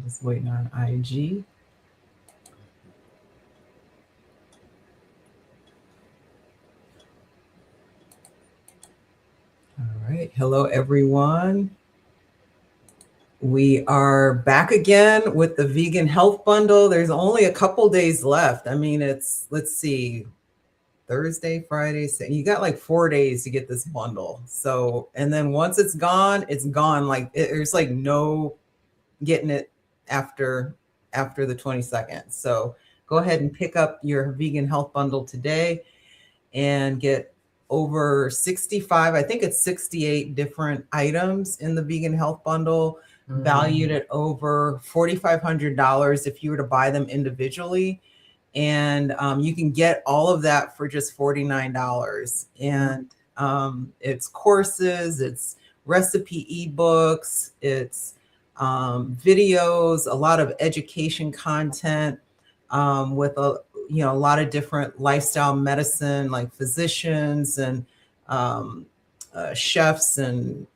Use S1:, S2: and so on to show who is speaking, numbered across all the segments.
S1: Just waiting on IG. All right. Hello, everyone. We are back again with the vegan health bundle. There's only a couple days left. I mean, let's see, Thursday, Friday, you got like 4 days to get this bundle. So, and then once it's gone, it's gone. Like there's like no getting it after the 22nd. So go ahead and pick up your vegan health bundle today and get over 65, I think it's 68 different items in the vegan health bundle, valued at over $4,500 if you were to buy them individually. And you can get all of that for just $49. And it's courses, it's recipe ebooks, it's videos, a lot of education content with a lot of different lifestyle medicine, like physicians and chefs and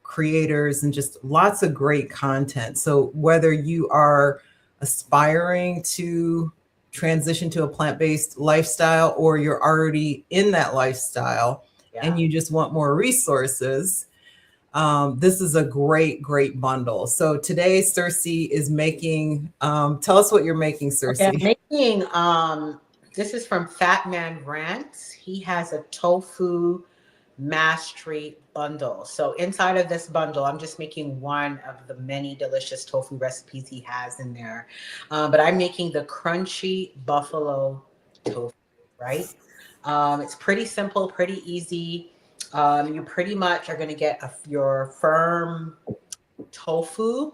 S1: creators, and just lots of great content. So whether you are aspiring to transition to a plant-based lifestyle, or you're already in that lifestyle and you just want more resources, this is a great bundle. So today Circe is making, tell us what you're making, Circe.
S2: Okay, I'm making, this is from Fat Man Rants. He has a tofu mastery bundle. So inside of this bundle, I'm just making one of the many delicious tofu recipes he has in there. But I'm making the crunchy buffalo tofu, right? It's pretty simple, pretty easy. You pretty much are going to get your firm tofu,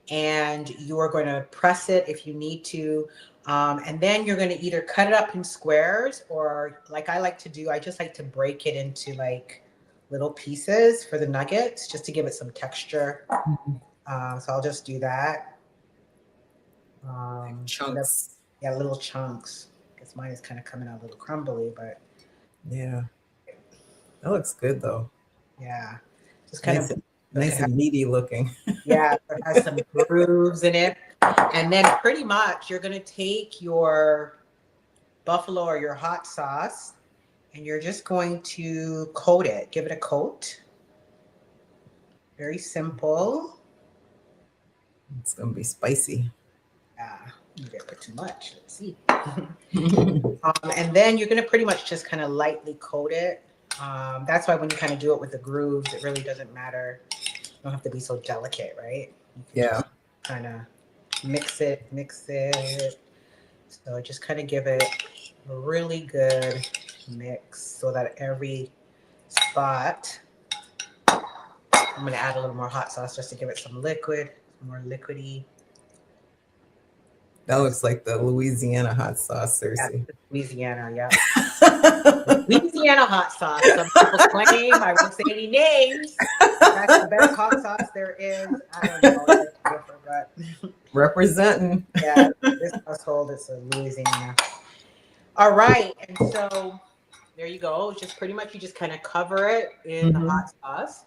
S2: and you are going to press it if you need to. And then you're going to either cut it up in squares, or like I like to do, I just like to break it into like little pieces for the nuggets, just to give it some texture. So I'll just do that.
S1: Chunks.
S2: Yeah, little chunks. I guess mine is kind of coming out a little crumbly, but
S1: yeah, that looks good though.
S2: Yeah, just kind of
S1: nice and meaty looking.
S2: Yeah, it has some grooves in it. And then pretty much you're going to take your buffalo or your hot sauce, and you're just going to coat it, give it a coat. Very simple.
S1: It's going to be spicy.
S2: Yeah, you didn't put too much. Let's see. And then you're going to pretty much just kind of lightly coat it. That's why when you kind of do it with the grooves, it really doesn't matter. You don't have to be so delicate, right?
S1: Yeah.
S2: Kind of mix it. So just kind of give it a really good mix so that every spot, I'm going to add a little more hot sauce just to give it some liquid, more liquidy.
S1: That looks like the Louisiana hot sauce, Circe.
S2: Yeah, Louisiana, yeah. Louisiana hot sauce. Some people claim, I won't say any names. That's the best hot sauce there is. I don't know. But
S1: representing.
S2: Yeah, this household is a Louisiana. All right, and so there you go. Just pretty much you just kind of cover it in the hot sauce.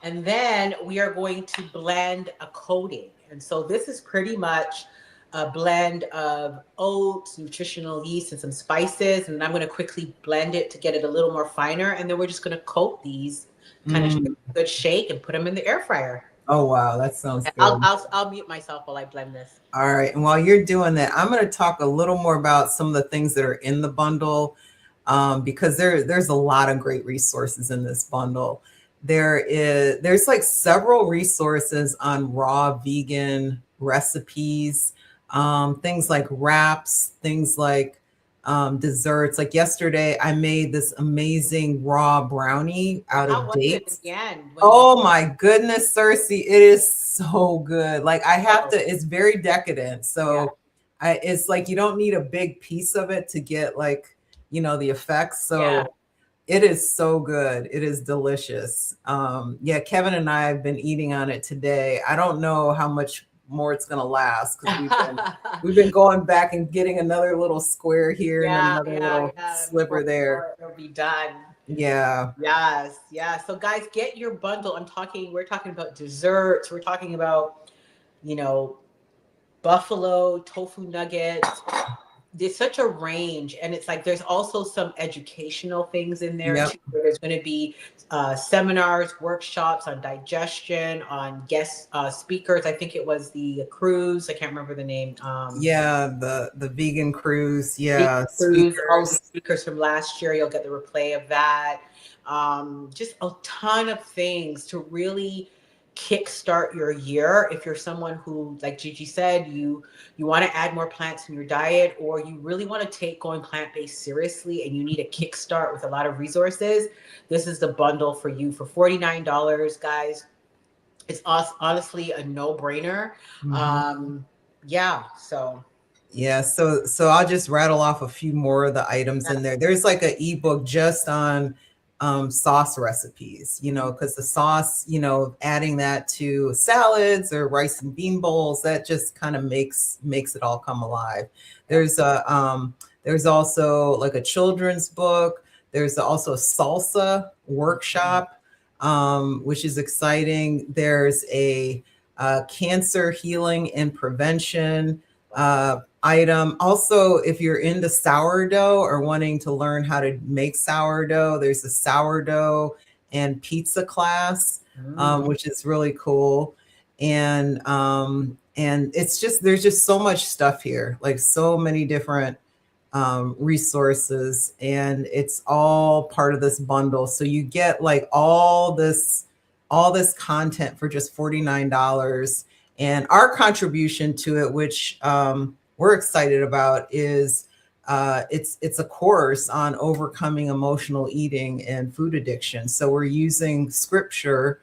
S2: And then we are going to blend a coating. And so this is pretty much a blend of oats, nutritional yeast, and some spices. And I'm going to quickly blend it to get it a little more finer. And then we're just going to coat these, kind of good shake, and put them in the air fryer.
S1: Oh, wow. That sounds good.
S2: I'll mute myself while I blend this.
S1: All right. And while you're doing that, I'm going to talk a little more about some of the things that are in the bundle, because there's a lot of great resources in this bundle. There's like several resources on raw vegan recipes, things like wraps, things like desserts. Like yesterday, I made this amazing raw brownie out of dates. Oh my goodness, Circe, it is so good. Like I have to, it's very decadent. So it's like you don't need a big piece of it to get like, the effects. So it is so good. It is delicious. Kevin and I have been eating on it today. I don't know how much more it's gonna last, because we've been going back and getting another little square here and another little sliver there.
S2: It'll be done.
S1: Yeah.
S2: Yes. So guys, get your bundle. We're talking about desserts. We're talking about you know, buffalo tofu nuggets. There's such a range, and it's like there's also some educational things in there
S1: Yep.
S2: too. There's going to be seminars, workshops on digestion, on guest speakers. I think it was the cruise. I can't remember the name.
S1: Yeah, the vegan cruise.
S2: Vegan
S1: Yeah,
S2: cruise. All the
S1: speakers.
S2: speakers from last year. You'll get the replay of that. Just a ton of things to really kickstart your year. If you're someone who, like Gigi said, you want to add more plants in your diet, or you really want to take going plant-based seriously and you need a kickstart with a lot of resources, this is the bundle for you for $49, guys. It's honestly a no-brainer.
S1: Mhm.
S2: Yeah, so
S1: Yeah, so I'll just rattle off a few more of the items in there. There's like an ebook just on sauce recipes, because the sauce, adding that to salads or rice and bean bowls, that just kind of makes it all come alive. There's also like a children's book. There's also a salsa workshop, which is exciting. There's a cancer healing and prevention item. Also, if you're into sourdough or wanting to learn how to make sourdough, there's a sourdough and pizza class, which is really cool. And it's just, there's just so much stuff here, like so many different resources, and it's all part of this bundle. So you get like all this content for just $49. And our contribution to it, which we're excited about, is it's a course on overcoming emotional eating and food addiction. So we're using scripture.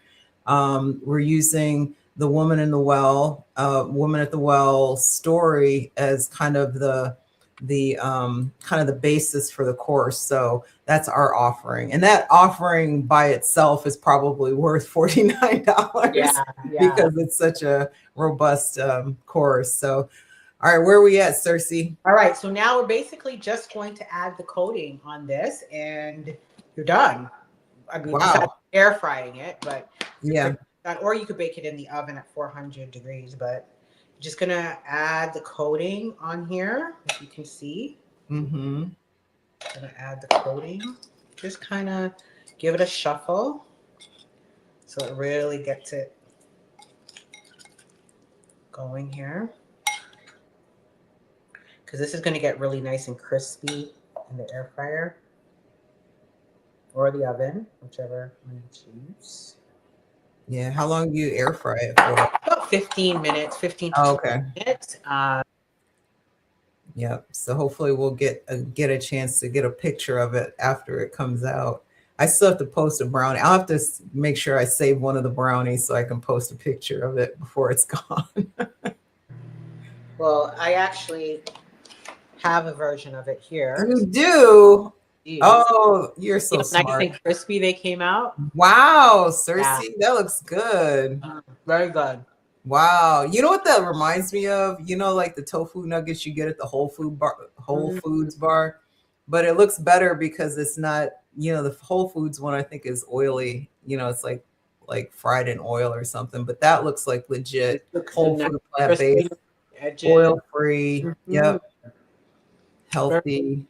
S1: We're using the woman at the well story as kind of the basis for the course. So that's our offering, and that offering by itself is probably worth $49.
S2: yeah.
S1: Because it's such a robust course. So, all right, where are we at, Cersei?
S2: All right, so now we're basically just going to add the coating on this, and you're done. I mean, besides
S1: Wow.
S2: air frying it, but
S1: Yeah.
S2: done. Or you could bake it in the oven at 400 degrees. But just gonna add the coating on here, as you can see.
S1: Mm-hmm.
S2: Gonna add the coating. Just kind of give it a shuffle so it really gets it going here. Because this is going to get really nice and crispy in the air fryer or the oven, whichever one you choose.
S1: Yeah. How long do you air fry it for?
S2: About 15 minutes, 15 to 20
S1: Okay.
S2: minutes.
S1: Yep. So hopefully we'll get a chance to get a picture of it after it comes out. I still have to post a brownie. I'll have to make sure I save one of the brownies so I can post a picture of it before it's gone.
S2: Well, I actually have a version of it here.
S1: You do?
S2: Jeez.
S1: Oh, you're so
S2: Nice
S1: smart.
S2: and crispy they came out.
S1: Wow, Cersei,
S2: Yeah.
S1: that looks good.
S2: Very good.
S1: Wow. You know what that reminds me of? Like the tofu nuggets you get at the Whole Foods bar, but it looks better because it's not, the Whole Foods one I think is oily. It's like fried in oil or something, but that looks like legit whole food, plant-based, oil-free. Yep. Healthy.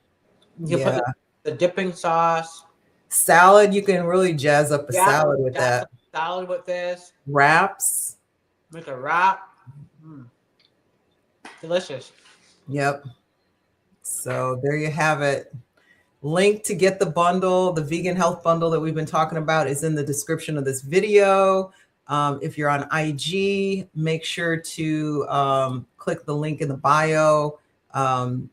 S2: You put the dipping sauce.
S1: Salad, you can really jazz up a salad with that.
S2: Salad with this.
S1: Wraps.
S2: Make a wrap. Delicious.
S1: Yep. So there you have it. Link to get the bundle, the vegan health bundle that we've been talking about, is in the description of this video. If you're on IG, make sure to click the link in the bio.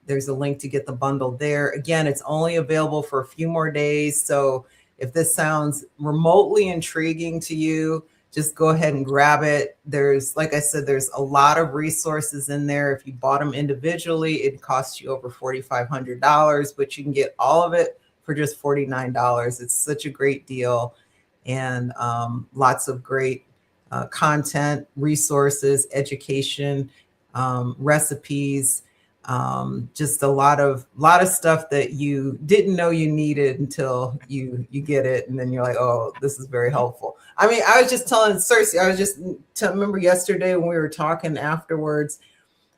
S1: There's a link to get the bundle there. Again, it's only available for a few more days. So if this sounds remotely intriguing to you, just go ahead and grab it. There's, like I said, there's a lot of resources in there. If you bought them individually, it costs you over $4,500, but you can get all of it for just $49. It's such a great deal, and lots of great content, resources, education, recipes. Just a lot of stuff that you didn't know you needed until you get it, and then you're like, oh, this is very helpful. I mean, I was just telling Cersei, I was just remember yesterday when we were talking afterwards,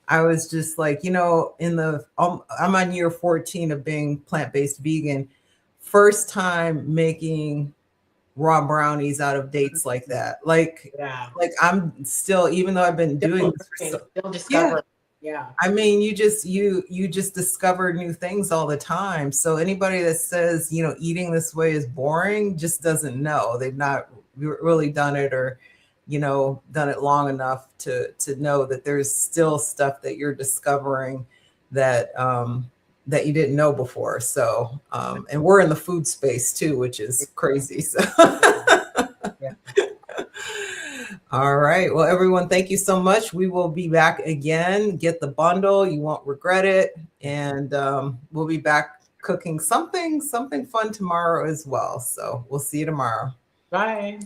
S1: I was just like, I'm on year 14 of being plant-based vegan. First time making raw brownies out of dates like that.
S2: Yeah.
S1: Like I'm still, even though I've been doing this for
S2: Still
S1: yeah.
S2: discovering. Yeah.
S1: I mean, you just discover new things all the time. So anybody that says, eating this way is boring just doesn't know. They've not really done it, or done it long enough to know that there's still stuff that you're discovering that that you didn't know before. So and we're in the food space too, which is crazy. So
S2: Yeah.
S1: all right. Well, everyone, thank you so much. We will be back again. Get the bundle. You won't regret it. And we'll be back cooking something fun tomorrow as well. So we'll see you tomorrow.
S2: Bye.